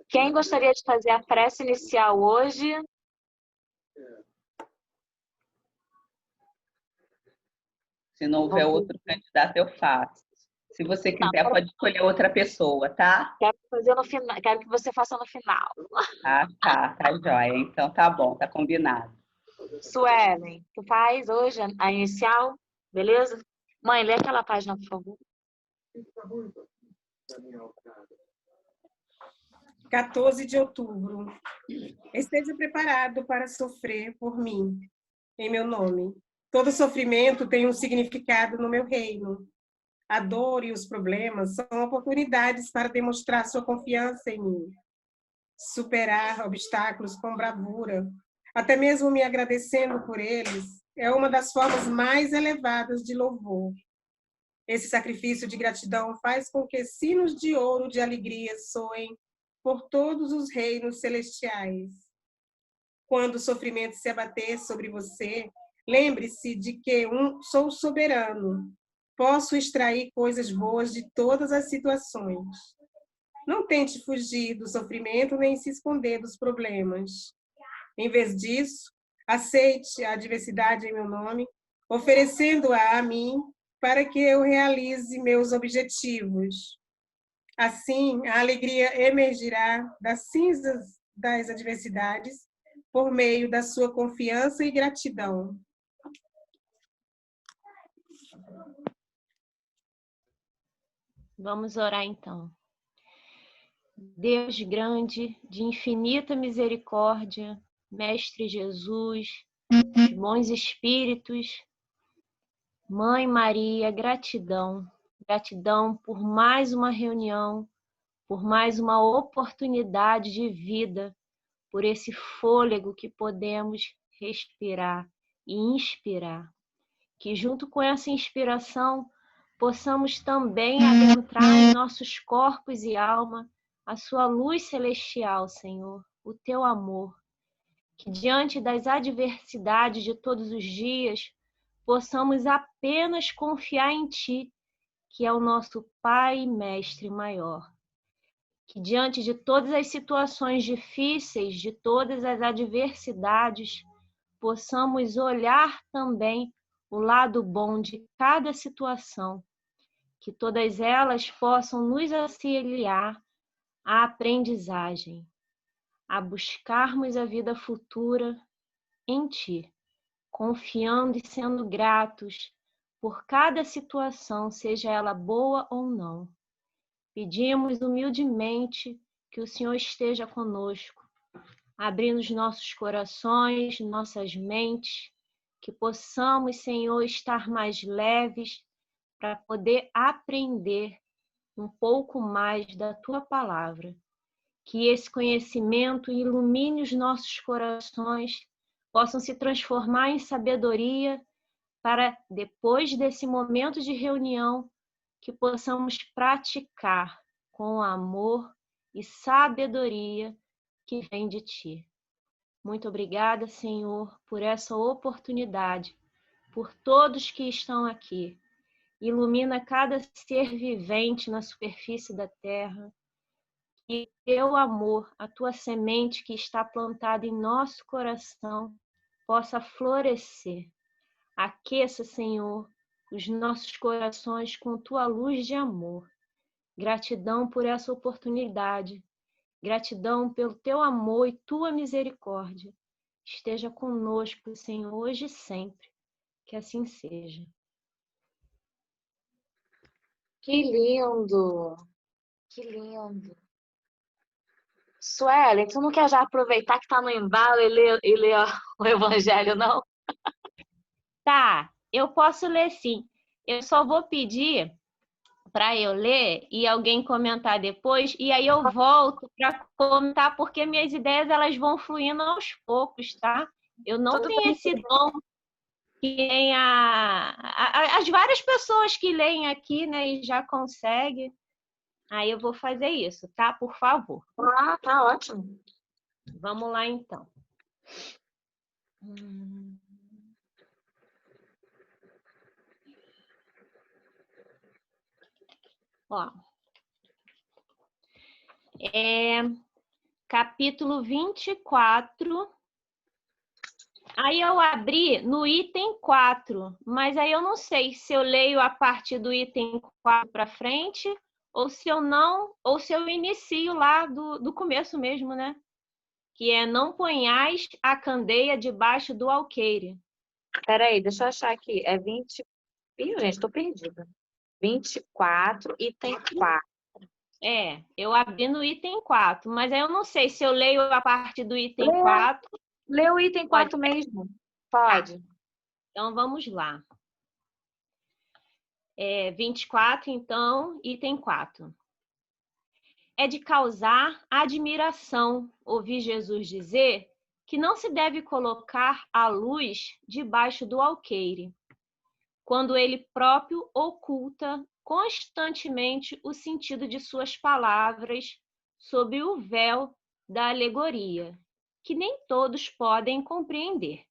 Quem gostaria de fazer a prece inicial hoje? Se não houver outro candidato, eu faço. Se você quiser, Não, pode escolher outra pessoa, tá? quero fazer no final, quero que você faça no final. Ah, tá joia. Então tá bom, tá combinado. Suelen, tu faz hoje a inicial, beleza? Mãe, lê aquela página, por favor. 14 de outubro. Esteja preparado para sofrer por mim, em meu nome. Todo sofrimento tem um significado no meu reino. A dor e os problemas são oportunidades para demonstrar sua confiança em mim. Superar obstáculos com bravura, até mesmo me agradecendo por eles, é uma das formas mais elevadas de louvor. Esse sacrifício de gratidão faz com que sinos de ouro de alegria soem por todos os reinos celestiais. Quando o sofrimento se abater sobre você, lembre-se de que sou soberano. Posso extrair coisas boas de todas as situações. Não tente fugir do sofrimento nem se esconder dos problemas. Em vez disso, aceite a adversidade em meu nome, oferecendo-a a mim para que eu realize meus objetivos. Assim, a alegria emergirá das cinzas das adversidades por meio da sua confiança e gratidão. Vamos orar então. Deus grande, de infinita misericórdia, Mestre Jesus, bons espíritos, Mãe Maria, gratidão. Gratidão por mais uma reunião, por mais uma oportunidade de vida, por esse fôlego que podemos respirar e inspirar. Que junto com essa inspiração possamos também adentrar em nossos corpos e alma a sua luz celestial, Senhor, o teu amor. Que diante das adversidades de todos os dias possamos apenas confiar em Ti, que é o nosso Pai e Mestre maior. Que diante de todas as situações difíceis, de todas as adversidades, possamos olhar também o lado bom de cada situação, que todas elas possam nos auxiliar à aprendizagem, a buscarmos a vida futura em Ti, confiando e sendo gratos por cada situação, seja ela boa ou não. Pedimos humildemente que o Senhor esteja conosco, abrindo os nossos corações, nossas mentes, que possamos, Senhor, estar mais leves para poder aprender um pouco mais da Tua palavra. Que esse conhecimento ilumine os nossos corações, possam se transformar em sabedoria para, depois desse momento de reunião, que possamos praticar com amor e sabedoria que vem de Ti. Muito obrigada, Senhor, por essa oportunidade, por todos que estão aqui. Ilumina cada ser vivente na superfície da terra. Que teu amor, a tua semente que está plantada em nosso coração, possa florescer. Aqueça, Senhor, os nossos corações com tua luz de amor. Gratidão por essa oportunidade. Gratidão pelo teu amor e tua misericórdia. Esteja conosco, Senhor, hoje e sempre. Que assim seja. Que lindo! Que lindo! Suelen, tu não quer já aproveitar que tá no embalo e ler o Evangelho, não? Tá, eu posso ler sim. Eu só vou pedir para eu ler e alguém comentar depois, e aí eu volto para comentar, porque minhas ideias elas vão fluindo aos poucos, tá? Eu não tenho esse dom que nem as várias pessoas que leem aqui, né, e já conseguem. Aí eu vou fazer isso, tá? Por favor. Ah, tá ótimo. Vamos lá, então. Ó. capítulo 24. Aí eu abri no item 4, mas aí eu não sei se eu leio a partir do item 4 para frente, ou se eu não, ou se eu inicio lá do começo mesmo, né? Que é não ponhais a candeia debaixo do alqueire. Peraí, deixa eu achar aqui. É 20. Ih, gente, tô perdida. 24, item 4. É, eu abri no item 4, mas aí eu não sei se eu leio a partir do item Lê, 4. lê o item 4 mesmo. Pode. Então vamos lá. 24, então, item 4. É de causar admiração ouvir Jesus dizer que não se deve colocar a luz debaixo do alqueire, quando ele próprio oculta constantemente o sentido de suas palavras sob o véu da alegoria, que nem todos podem compreender.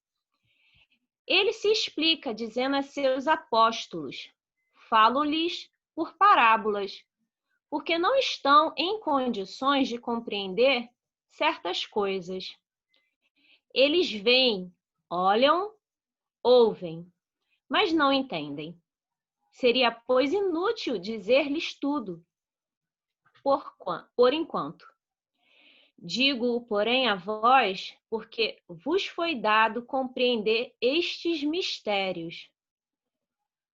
Ele se explica dizendo a seus apóstolos: falo-lhes por parábolas, porque não estão em condições de compreender certas coisas. Eles veem, olham, ouvem, mas não entendem. Seria, pois, inútil dizer-lhes tudo, por enquanto. Digo-o, porém, a vós, porque vos foi dado compreender estes mistérios.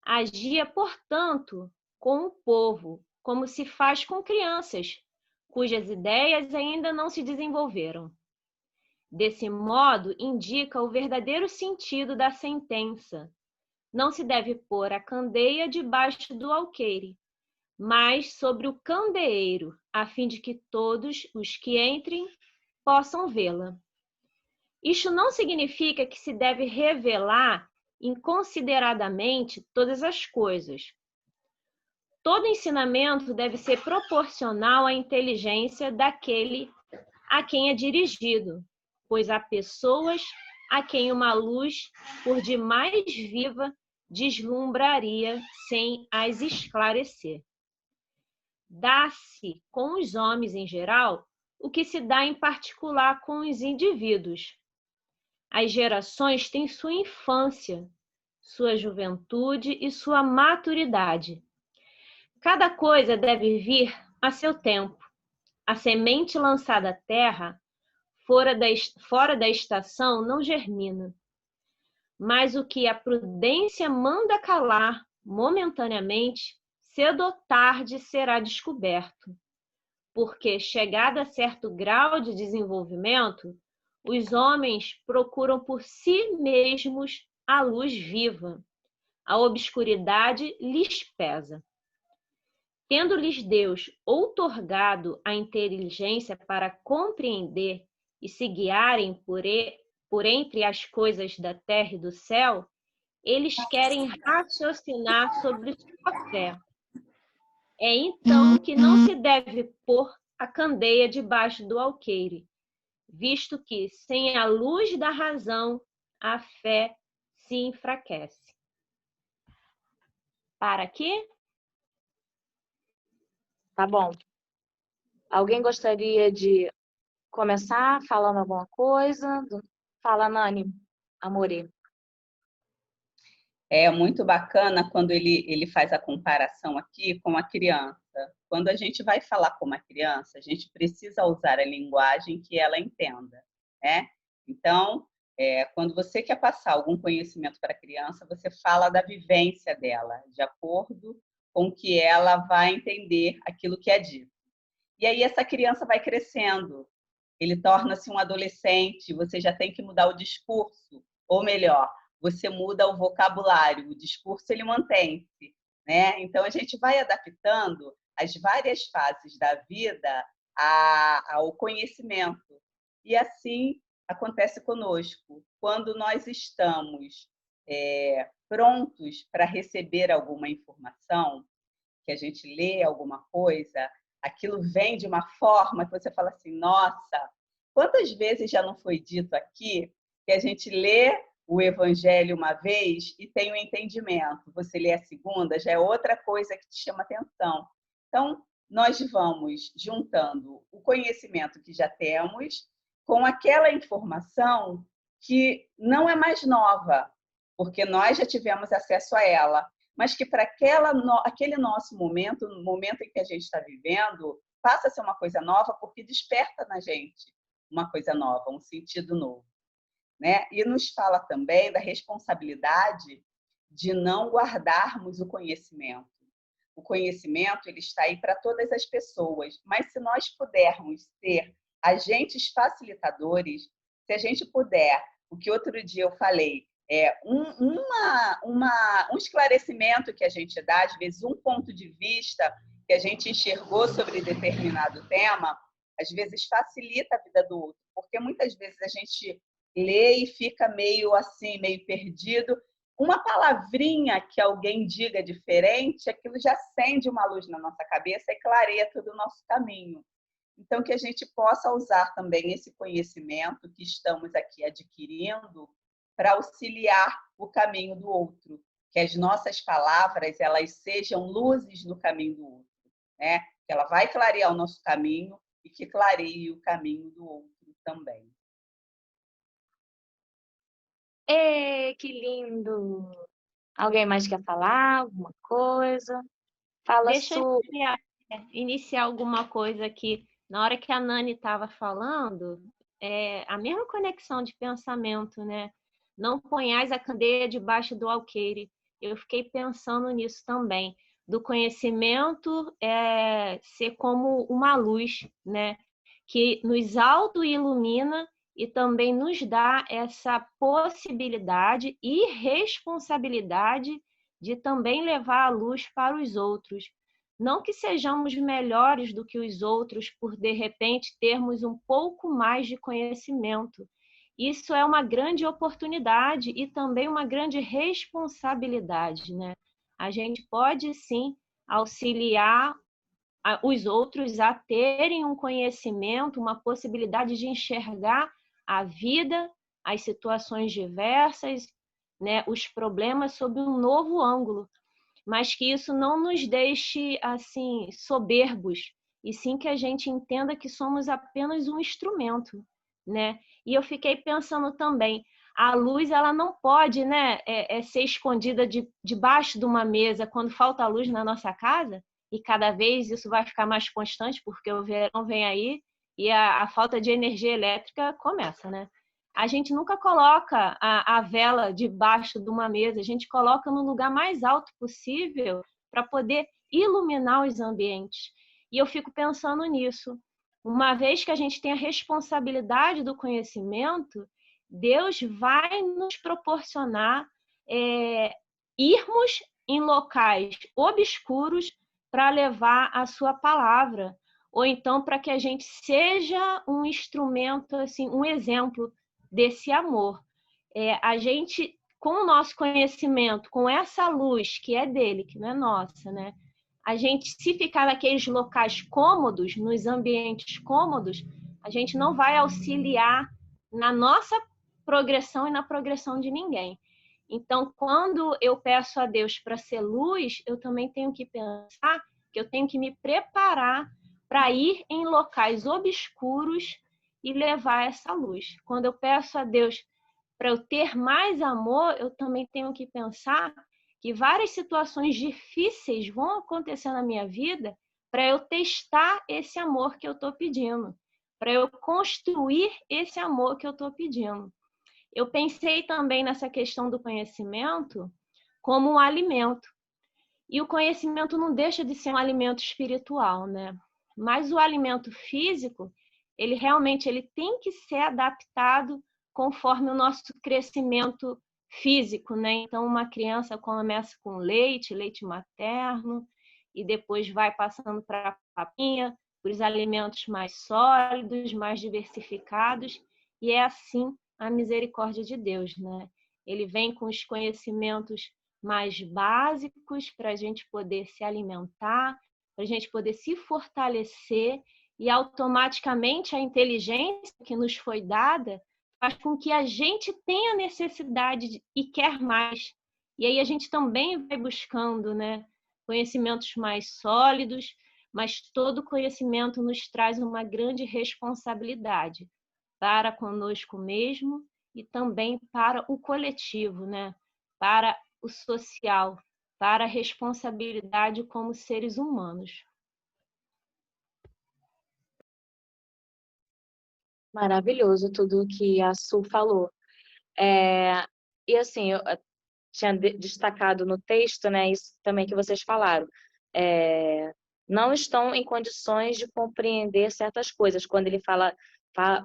Agia, portanto, com o povo, como se faz com crianças, cujas ideias ainda não se desenvolveram. Desse modo, indica o verdadeiro sentido da sentença. Não se deve pôr a candeia debaixo do alqueire, mas sobre o candeeiro, a fim de que todos os que entrem possam vê-la. Isto não significa que se deve revelar inconsideradamente todas as coisas. Todo ensinamento deve ser proporcional à inteligência daquele a quem é dirigido, pois há pessoas a quem uma luz, por demais viva, deslumbraria sem as esclarecer. Dá-se com os homens em geral o que se dá em particular com os indivíduos. As gerações têm sua infância, sua juventude e sua maturidade. Cada coisa deve vir a seu tempo. A semente lançada à terra, fora da estação, não germina. Mas o que a prudência manda calar momentaneamente, cedo ou tarde será descoberto. Porque, chegado a certo grau de desenvolvimento, os homens procuram por si mesmos a luz viva. A obscuridade lhes pesa. Tendo-lhes Deus outorgado a inteligência para compreender e se guiarem por entre as coisas da terra e do céu, eles querem raciocinar sobre sua fé. É então que não se deve pôr a candeia debaixo do alqueire, visto que, sem a luz da razão, a fé se enfraquece. Para aqui? Tá bom. Alguém gostaria de começar falando alguma coisa? Fala, Nani, Amore. É muito bacana quando ele faz a comparação aqui com a criança. Quando a gente vai falar com uma criança, a gente precisa usar a linguagem que ela entenda, né? Então, quando você quer passar algum conhecimento para a criança, você fala da vivência dela, de acordo com que ela vai entender aquilo que é dito. E aí essa criança vai crescendo, ele torna-se um adolescente, você já tem que mudar o discurso, ou melhor, você muda o vocabulário, o discurso ele mantém-se, né? Então a gente vai adaptando as várias fases da vida ao conhecimento. E assim acontece conosco. Quando nós estamos prontos para receber alguma informação, que a gente lê alguma coisa, aquilo vem de uma forma que você fala assim, nossa, quantas vezes já não foi dito aqui que a gente lê o Evangelho uma vez e tem um entendimento. Você lê a segunda, já é outra coisa que te chama atenção. Então, nós vamos juntando o conhecimento que já temos com aquela informação que não é mais nova, porque nós já tivemos acesso a ela, mas que para aquele nosso momento, no momento em que a gente está vivendo, passa a ser uma coisa nova, porque desperta na gente uma coisa nova, um sentido novo, né? E nos fala também da responsabilidade de não guardarmos o conhecimento. O conhecimento ele está aí para todas as pessoas, mas se nós pudermos ser agentes facilitadores, se a gente puder, o que outro dia eu falei, um esclarecimento que a gente dá, às vezes um ponto de vista que a gente enxergou sobre determinado tema, às vezes facilita a vida do outro, porque muitas vezes a gente lê e fica meio assim, meio perdido. Uma palavrinha que alguém diga diferente, aquilo já acende uma luz na nossa cabeça e clareia todo o nosso caminho. Então, que a gente possa usar também esse conhecimento que estamos aqui adquirindo para auxiliar o caminho do outro, que as nossas palavras elas sejam luzes no caminho do outro, né? Que ela vai clarear o nosso caminho e que clareie o caminho do outro também. Que lindo! Alguém mais quer falar alguma coisa? Fala Deixa eu Su. iniciar alguma coisa aqui. Na hora que a Nani estava falando, a mesma conexão de pensamento, né? Não ponhais a candeia debaixo do alqueire. Eu fiquei pensando nisso também, do conhecimento ser como uma luz, né? Que nos auto-ilumina e também nos dá essa possibilidade e responsabilidade de também levar a luz para os outros. Não que sejamos melhores do que os outros por, de repente, termos um pouco mais de conhecimento. Isso é uma grande oportunidade e também uma grande responsabilidade, né? A gente pode, sim, auxiliar os outros a terem um conhecimento, uma possibilidade de enxergar a vida, as situações diversas, né, os problemas sob um novo ângulo, mas que isso não nos deixe assim soberbos, e sim que a gente entenda que somos apenas um instrumento, né? E eu fiquei pensando também, a luz ela não pode, né, ser escondida debaixo de uma mesa quando falta luz na nossa casa, e cada vez isso vai ficar mais constante porque o verão vem aí e a falta de energia elétrica começa, né? A gente nunca coloca a vela debaixo de uma mesa, a gente coloca no lugar mais alto possível para poder iluminar os ambientes. E eu fico pensando nisso. Uma vez que a gente tem a responsabilidade do conhecimento, Deus vai nos proporcionar irmos em locais obscuros para levar a sua palavra, ou então para que a gente seja um instrumento, assim, um exemplo desse amor. A gente, com o nosso conhecimento, com essa luz que é dele, que não é nossa, né? A gente, se ficar naqueles locais cômodos, nos ambientes cômodos, a gente não vai auxiliar na nossa progressão e na progressão de ninguém. Então, quando eu peço a Deus para ser luz, eu também tenho que pensar que eu tenho que me preparar para ir em locais obscuros e levar essa luz. Quando eu peço a Deus para eu ter mais amor, eu também tenho que pensar que várias situações difíceis vão acontecer na minha vida para eu testar esse amor que eu estou pedindo, para eu construir esse amor que eu estou pedindo. Eu pensei também nessa questão do conhecimento como um alimento. E o conhecimento não deixa de ser um alimento espiritual, né? Mas o alimento físico, ele realmente tem que ser adaptado conforme o nosso crescimento físico, né? Então, uma criança começa com leite materno, e depois vai passando para a papinha, para os alimentos mais sólidos, mais diversificados, e é assim a misericórdia de Deus, né? Ele vem com os conhecimentos mais básicos para a gente poder se alimentar, para a gente poder se fortalecer, e automaticamente a inteligência que nos foi dada faz com que a gente tenha necessidade e quer mais. E aí a gente também vai buscando, né, conhecimentos mais sólidos, mas todo conhecimento nos traz uma grande responsabilidade para conosco mesmo e também para o coletivo, né? Para o social, para a responsabilidade como seres humanos. Maravilhoso tudo que a Su falou. E assim, eu tinha destacado no texto, né, isso também que vocês falaram. Não estão em condições de compreender certas coisas. Quando ele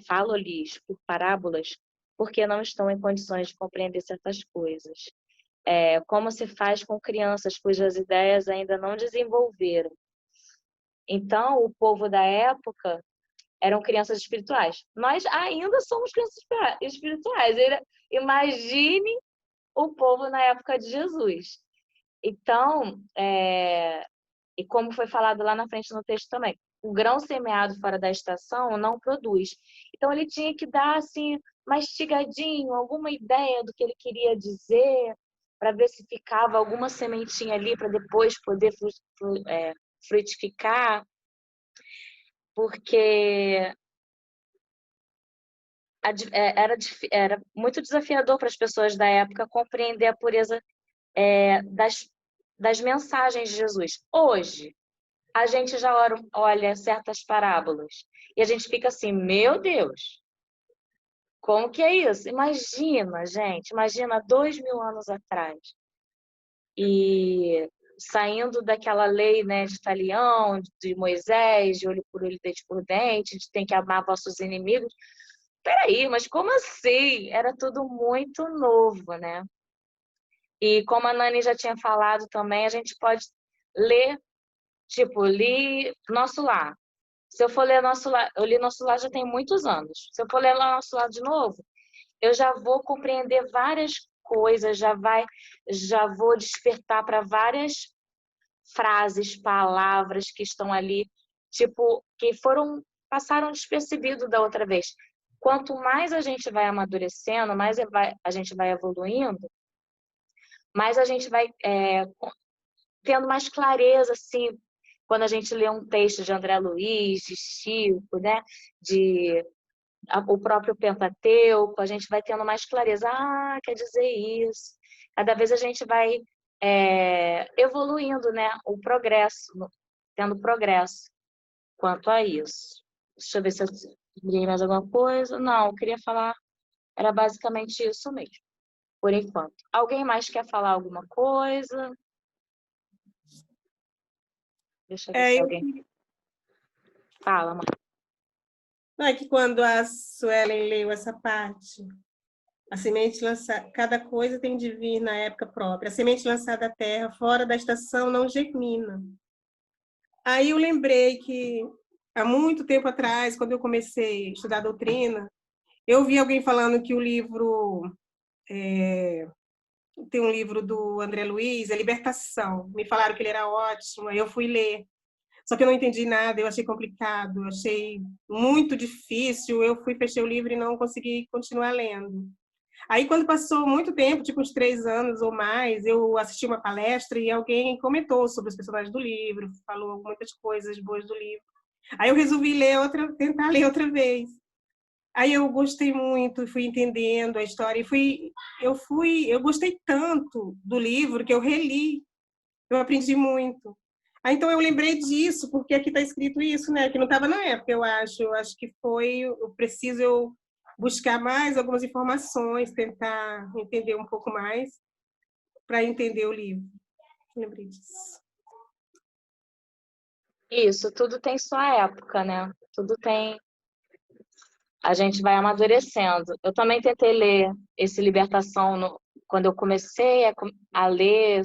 fala-lhes por parábolas, porque não estão em condições de compreender certas coisas. Como se faz com crianças cujas ideias ainda não desenvolveram. Então, o povo da época eram crianças espirituais. Nós ainda somos crianças espirituais. Imagine o povo na época de Jesus. Então, e como foi falado lá na frente no texto também, o grão semeado fora da estação não produz. Então, ele tinha que dar, assim, mastigadinho, alguma ideia do que ele queria dizer, para ver se ficava alguma sementinha ali para depois poder frutificar, porque era muito desafiador para as pessoas da época compreender a pureza das mensagens de Jesus. Hoje, a gente já olha certas parábolas e a gente fica assim, meu Deus, como que é isso? Imagina, gente, imagina 2000 anos atrás. E saindo daquela lei, né, de talião, de Moisés, de olho por olho, dente por dente, de tem que amar vossos inimigos. Peraí, mas como assim? Era tudo muito novo, né? E como a Nani já tinha falado também, a gente pode ler, tipo, li Nosso Lar. Se eu for ler Nosso Lar, eu li Nosso Lar já tem muitos anos. Se eu for ler lá Nosso Lar de novo, eu já vou compreender várias coisas, já vou despertar para várias frases, palavras que estão ali, tipo, que passaram despercebido da outra vez. Quanto mais a gente vai amadurecendo, mais a gente vai evoluindo, mais a gente vai tendo mais clareza, assim, quando a gente lê um texto de André Luiz, de Chico, né, o próprio Pentateuco, a gente vai tendo mais clareza. Ah, quer dizer isso. Cada vez a gente vai evoluindo, né, o progresso, tendo progresso quanto a isso. Deixa eu ver se eu li mais alguma coisa. Não, eu queria falar, era basicamente isso mesmo, por enquanto. Alguém mais quer falar alguma coisa? Deixa eu ver se alguém fala, mãe. Não é que quando a Suelen leu essa parte, a semente lançada, cada coisa tem de vir na época própria. A semente lançada à terra, fora da estação, não germina. Aí eu lembrei que, há muito tempo atrás, quando eu comecei a estudar doutrina, eu vi alguém falando que o livro... tem um livro do André Luiz, A Libertação. Me falaram que ele era ótimo, aí eu fui ler. Só que eu não entendi nada, eu achei complicado, achei muito difícil. Eu fechei o livro e não consegui continuar lendo. Aí, quando passou muito tempo, tipo uns 3 anos ou mais, eu assisti uma palestra e alguém comentou sobre os personagens do livro, falou muitas coisas boas do livro. Aí eu resolvi tentar ler outra vez. Aí eu gostei muito, fui entendendo a história e eu gostei tanto do livro que eu reli. Eu aprendi muito. Aí, então eu lembrei disso, porque aqui está escrito isso, né? Que não estava na época, eu acho. Eu acho que eu preciso buscar mais algumas informações, tentar entender um pouco mais para entender o livro. Lembrei disso. Isso, tudo tem sua época, né? Tudo tem. A gente vai amadurecendo. Eu também tentei ler esse Libertação quando eu comecei a ler,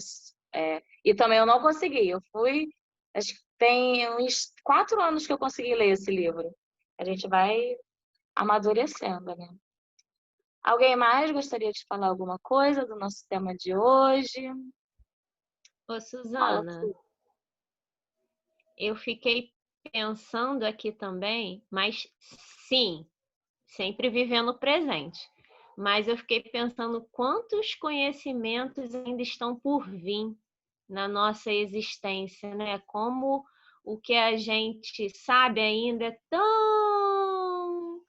e também eu não consegui. Acho que tem uns 4 anos que eu consegui ler esse livro. A gente vai amadurecendo, né? Alguém mais gostaria de falar alguma coisa do nosso tema de hoje? Ô, Fala, Suzana, Su. eu fiquei pensando aqui também, mas sim, sempre vivendo o presente. Mas eu fiquei pensando quantos conhecimentos ainda estão por vir na nossa existência, né? Como o que a gente sabe ainda é tão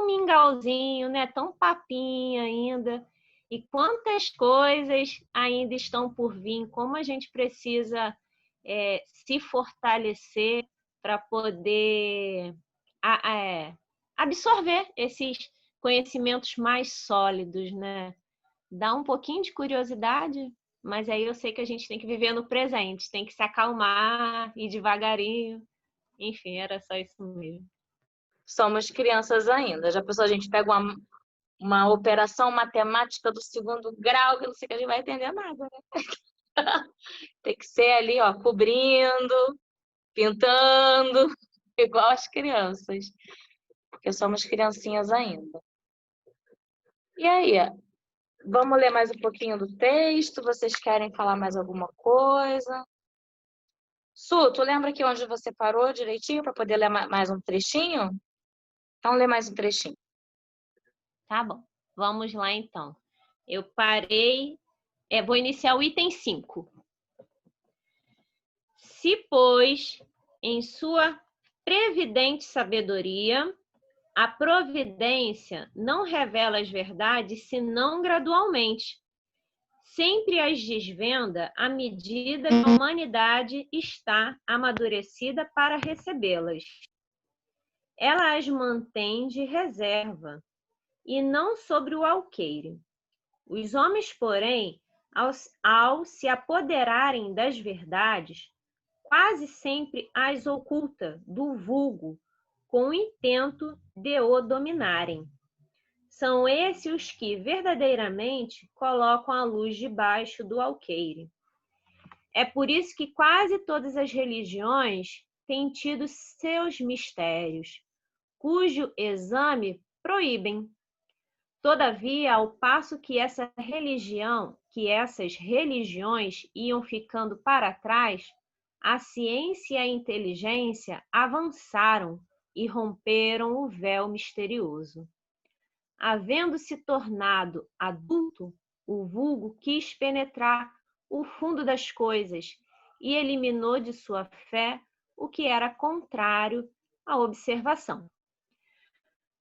mingauzinho, né? Tão papinho ainda. E quantas coisas ainda estão por vir, como a gente precisa se fortalecer para poder absorver esses conhecimentos mais sólidos, né? Dá um pouquinho de curiosidade, mas aí eu sei que a gente tem que viver no presente, tem que se acalmar, ir devagarinho. Enfim, era só isso mesmo. Somos crianças ainda. Já pensou, a gente pega uma operação matemática do 2º grau, que não sei que a gente vai entender nada, né? Tem que ser ali, ó, cobrindo, pintando, igual as crianças. Porque somos criancinhas ainda. E aí, vamos ler mais um pouquinho do texto? Vocês querem falar mais alguma coisa? Su, tu lembra aqui onde você parou direitinho para poder ler mais um trechinho? Então, lê mais um trechinho. Tá bom, vamos lá então. Eu parei, vou iniciar o item 5. Se, pois, em sua previdente sabedoria, a providência não revela as verdades senão gradualmente, sempre as desvenda à medida que a humanidade está amadurecida para recebê-las. Ela as mantém de reserva, e não sobre o alqueire. Os homens, porém, ao se apoderarem das verdades, quase sempre as oculta do vulgo, com o intento de o dominarem. São esses os que verdadeiramente colocam a luz debaixo do alqueire. É por isso que quase todas as religiões têm tido seus mistérios, cujo exame proíbem. Todavia, ao passo que essas religiões iam ficando para trás, a ciência e a inteligência avançaram e romperam o véu misterioso. Havendo-se tornado adulto, o vulgo quis penetrar o fundo das coisas e eliminou de sua fé o que era contrário à observação.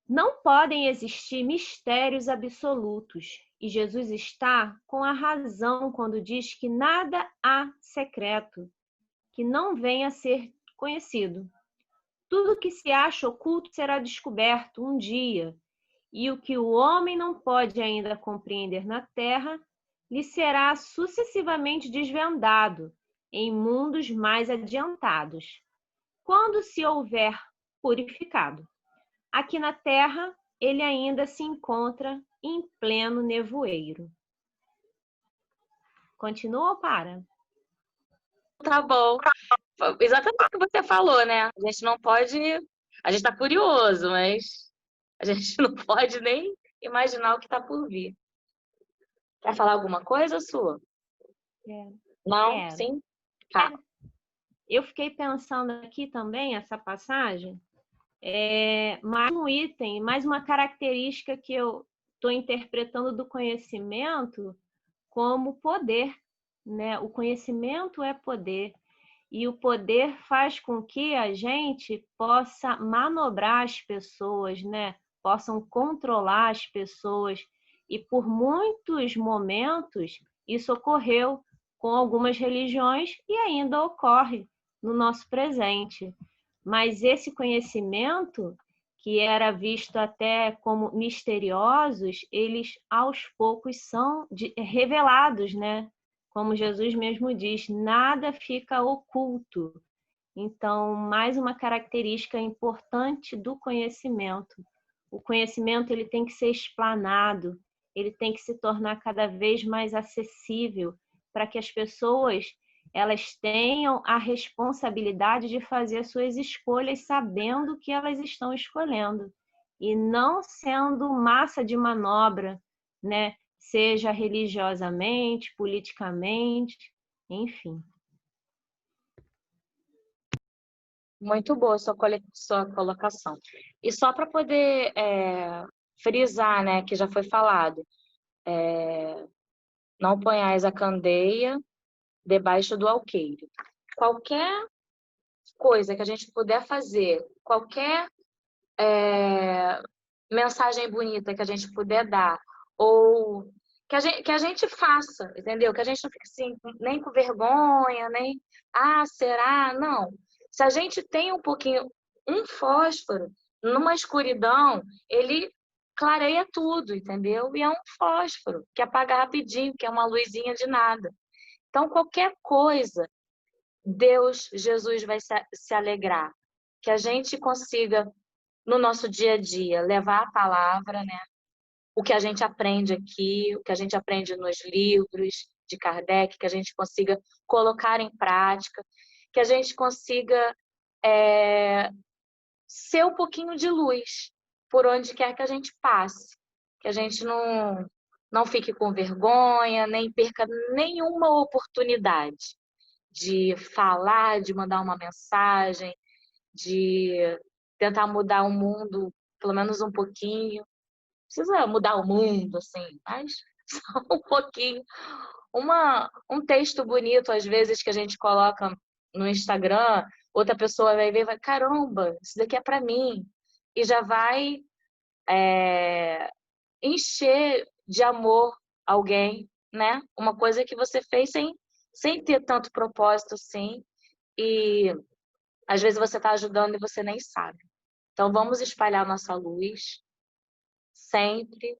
Não podem existir mistérios absolutos, e Jesus está com a razão quando diz que nada há secreto que não venha a ser conhecido. Tudo que se acha oculto será descoberto um dia, e o que o homem não pode ainda compreender na terra, lhe será sucessivamente desvendado em mundos mais adiantados, quando se houver purificado. Aqui na terra, ele ainda se encontra em pleno nevoeiro. Continua ou para? Tá bom. Exatamente o que você falou, né? A gente não pode... A gente tá curioso, mas a gente não pode nem imaginar o que tá por vir. Quer falar alguma coisa, Su? Não? Sim? Tá. Eu fiquei pensando aqui também, essa passagem, mais um item, mais uma característica que eu estou interpretando do conhecimento como poder, né? O conhecimento é poder, e o poder faz com que a gente possa manobrar as pessoas, né? Possam controlar as pessoas, e por muitos momentos isso ocorreu com algumas religiões e ainda ocorre no nosso presente. Mas esse conhecimento, que era visto até como misteriosos, eles aos poucos são revelados, né? Como Jesus mesmo diz, nada fica oculto. Então, mais uma característica importante do conhecimento. O conhecimento ele tem que ser explanado, ele tem que se tornar cada vez mais acessível para que as pessoas elas tenham a responsabilidade de fazer suas escolhas sabendo o que elas estão escolhendo e não sendo massa de manobra, né? Seja religiosamente, politicamente, enfim. Muito boa sua colocação. E só para poder frisar, né, que já foi falado, não ponhais a candeia debaixo do alqueire. Qualquer coisa que a gente puder fazer, qualquer mensagem bonita que a gente puder dar, ou que a gente faça, entendeu? Que a gente não fique assim, nem com vergonha, nem, será? Não. Se a gente tem um pouquinho, um fósforo, numa escuridão, ele clareia tudo, entendeu? E é um fósforo, que apaga rapidinho, que é uma luzinha de nada. Então, qualquer coisa, Deus, Jesus vai se alegrar. Que a gente consiga, no nosso dia a dia, levar a palavra, né? O que a gente aprende aqui, o que a gente aprende nos livros de Kardec, que a gente consiga colocar em prática, que a gente consiga ser um pouquinho de luz por onde quer que a gente passe. Que a gente não fique com vergonha, nem perca nenhuma oportunidade de falar, de mandar uma mensagem, de tentar mudar o mundo, pelo menos um pouquinho. Não precisa mudar o mundo, assim, mas só um pouquinho. Um texto bonito, às vezes, que a gente coloca no Instagram, outra pessoa vai ver e vai, caramba, isso daqui é para mim. E já vai encher de amor alguém, né? Uma coisa que você fez sem ter tanto propósito, assim. E às vezes você está ajudando e você nem sabe. Então, vamos espalhar nossa luz sempre,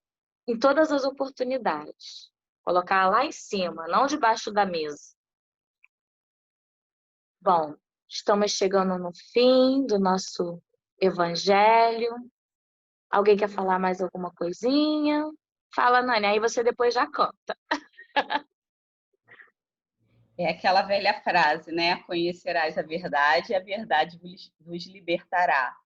em todas as oportunidades. Colocar lá em cima, não debaixo da mesa. Bom, estamos chegando no fim do nosso evangelho. Alguém quer falar mais alguma coisinha? Fala, Nani, aí você depois já canta. É aquela velha frase, né? Conhecerás a verdade e a verdade vos libertará.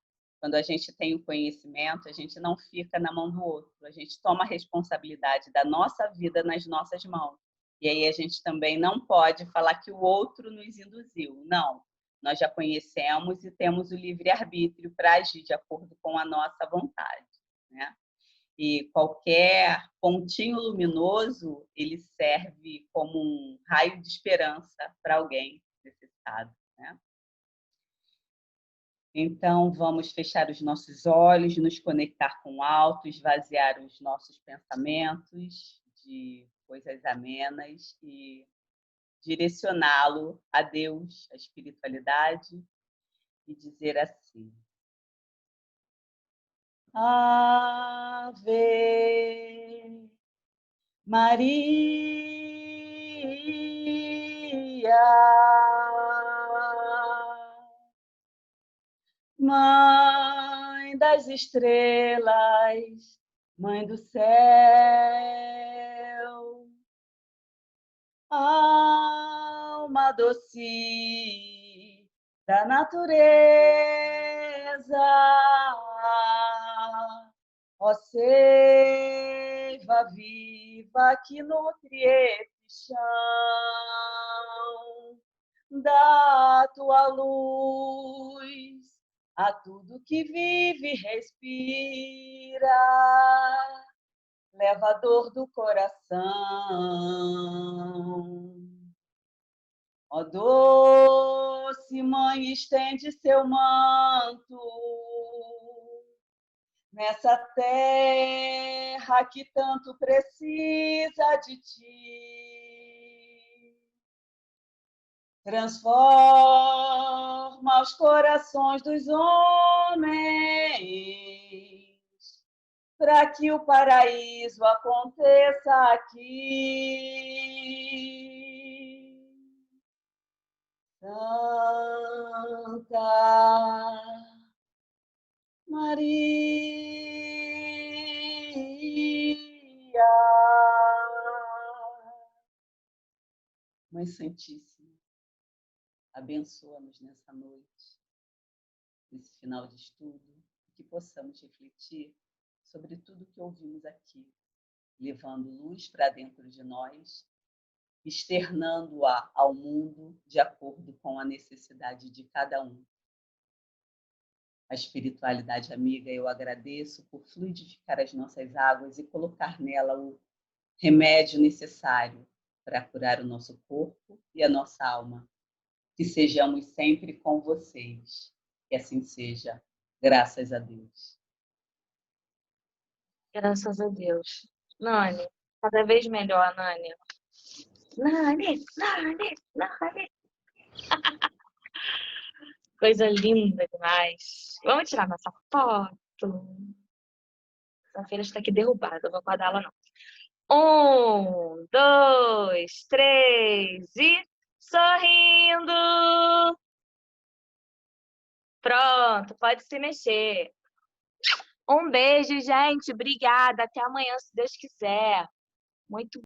Quando a gente tem o conhecimento, a gente não fica na mão do outro. A gente toma a responsabilidade da nossa vida nas nossas mãos. E aí a gente também não pode falar que o outro nos induziu. Não. Nós já conhecemos e temos o livre-arbítrio para agir de acordo com a nossa vontade, né? E qualquer pontinho luminoso, ele serve como um raio de esperança para alguém necessitado, né? Então, vamos fechar os nossos olhos, nos conectar com o alto, esvaziar os nossos pensamentos de coisas amenas e direcioná-lo a Deus, a espiritualidade, e dizer assim: Ave Maria, Mãe das estrelas, Mãe do céu, alma doce da natureza, ó seiva viva que nutre esse chão, dá tua luz a tudo que vive e respira, leva a dor do coração. Ó doce mãe, estende seu manto nessa terra que tanto precisa de ti. Transforma os corações dos homens para que o paraíso aconteça aqui. Santa Maria, Mãe Santíssima, abençoa-nos nessa noite, nesse final de estudo, que possamos refletir sobre tudo que ouvimos aqui, levando luz para dentro de nós, externando-a ao mundo de acordo com a necessidade de cada um. A espiritualidade amiga, eu agradeço por fluidificar as nossas águas e colocar nela o remédio necessário para curar o nosso corpo e a nossa alma. que sejamos sempre com vocês. Que assim seja, graças a Deus. Graças a Deus. Nani, cada vez melhor, Nani. Nani, Nani, Nani. Coisa linda demais. Vamos tirar nossa foto. Essa feira está aqui derrubada, eu vou guardar ela não. 1, 2, 3 e sorrindo. Pronto, pode se mexer. Um beijo, gente. Obrigada. Até amanhã, se Deus quiser. Muito